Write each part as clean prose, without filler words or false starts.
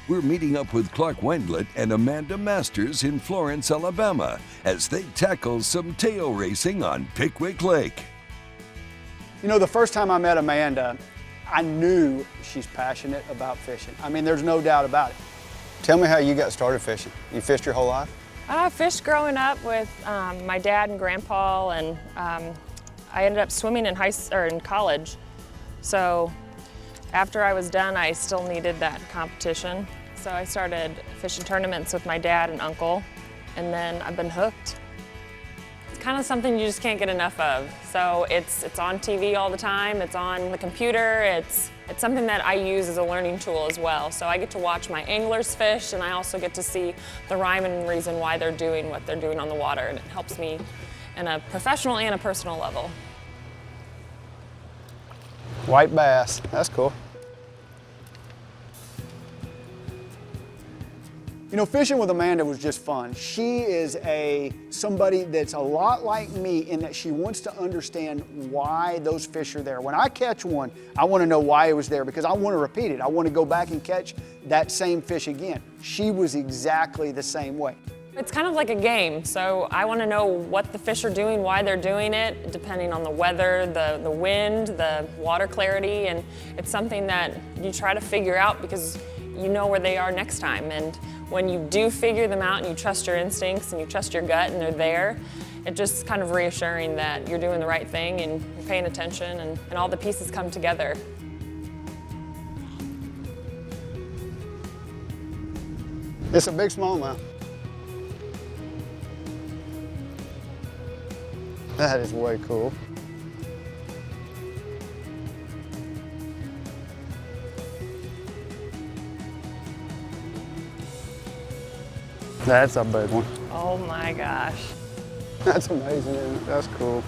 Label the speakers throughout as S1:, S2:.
S1: we're meeting up with Clark Wendlandt and Amanda Masters in Florence, Alabama, as they tackle some tail racing on Pickwick Lake.
S2: You know, the first time I met Amanda, I knew she's passionate about fishing. I mean, there's no doubt about it. Tell me how you got started fishing. You fished your whole life?
S3: I fished growing up with my dad and grandpa, and I ended up swimming in college. So after I was done, I still needed that competition. So I started fishing tournaments with my dad and uncle, and then I've been hooked. It's kind of something you just can't get enough of. So it's on TV all the time, it's on the computer, it's something that I use as a learning tool as well. So I get to watch my anglers fish, and I also get to see the rhyme and reason why they're doing what they're doing on the water, and it helps me in a professional and a personal level.
S2: White bass, that's cool. You know, fishing with Amanda was just fun. She is somebody that's a lot like me in that she wants to understand why those fish are there. When I catch one, I want to know why it was there because I want to repeat it. I want to go back and catch that same fish again. She was exactly the same way.
S3: It's kind of like a game, so I want to know what the fish are doing, why they're doing it, depending on the weather, the wind, the water clarity, and it's something that you try to figure out because you know where they are next time. And when you do figure them out and you trust your instincts and you trust your gut and they're there, it's just kind of reassuring that you're doing the right thing and you're paying attention and all the pieces come together.
S2: It's a big smallmouth. That is way cool. That's a big one.
S3: Oh my gosh.
S2: That's amazing, isn't it? That's cool.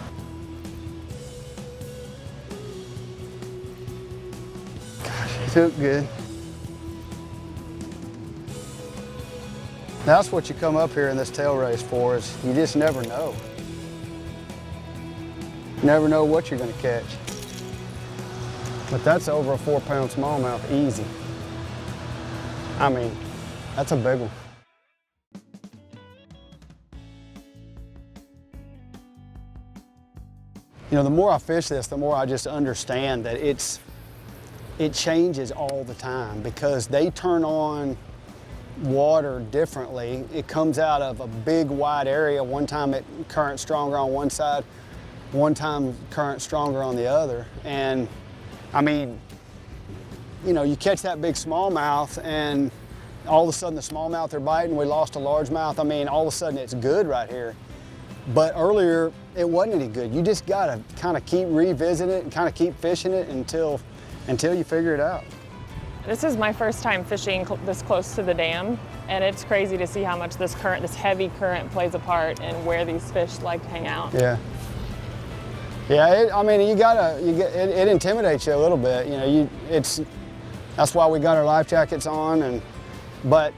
S2: Gosh, he took good. That's what you come up here in this tail race for, is you just never know. Never know what you're going to catch. But that's over a 4-pound smallmouth, easy. I mean, that's a big one. You know, the more I fish this, the more I just understand that it changes all the time because they turn on water differently. It comes out of a big wide area. One time current stronger on one side, one time current stronger on the other. And I mean, you know, you catch that big smallmouth and all of a sudden the smallmouth are biting, we lost a largemouth. I mean, all of a sudden it's good right here. But earlier it wasn't any good. You just gotta kind of keep revisiting it and kind of keep fishing it until you figure it out.
S3: This is my first time fishing this close to the dam, and it's crazy to see how much this heavy current plays a part in where these fish like to hang out.
S2: Yeah. Yeah, I mean, it intimidates you a little bit. You know, that's why we got our life jackets on, but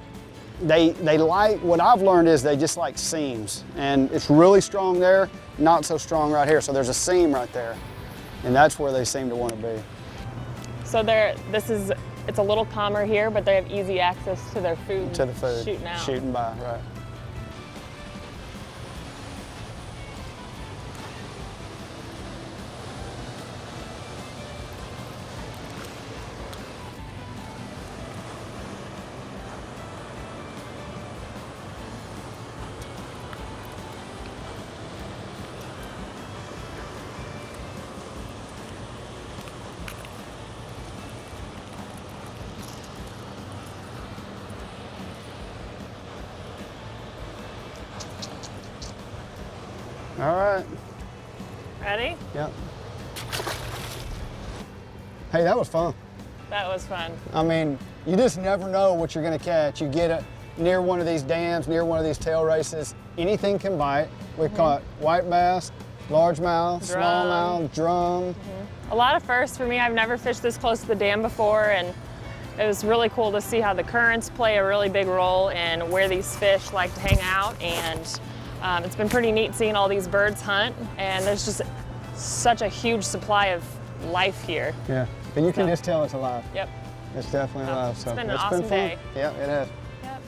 S2: they like, what I've learned is they just like seams, and it's really strong there, not so strong right here. So there's a seam right there, and that's where they seem to want to be.
S3: So it's a little calmer here, but they have easy access to their food.
S2: To the food.
S3: Shooting out.
S2: Shooting by, right. All right.
S3: Ready?
S2: Yep. Hey, that was fun.
S3: That was fun.
S2: I mean, you just never know what you're going to catch. You get it near one of these dams, near one of these tail races, anything can bite. We caught white bass, largemouth, smallmouth, drum.
S3: A lot of firsts for me. I've never fished this close to the dam before, and it was really cool to see how the currents play a really big role in where these fish like to hang out, and it's been pretty neat seeing all these birds hunt, and there's just such a huge supply of life here.
S2: Yeah, and you can just tell it's alive.
S3: Yep.
S2: It's definitely alive. So
S3: It's been an
S2: it's
S3: awesome
S2: been fun.
S3: day.
S2: Yeah, it has.
S3: Yep.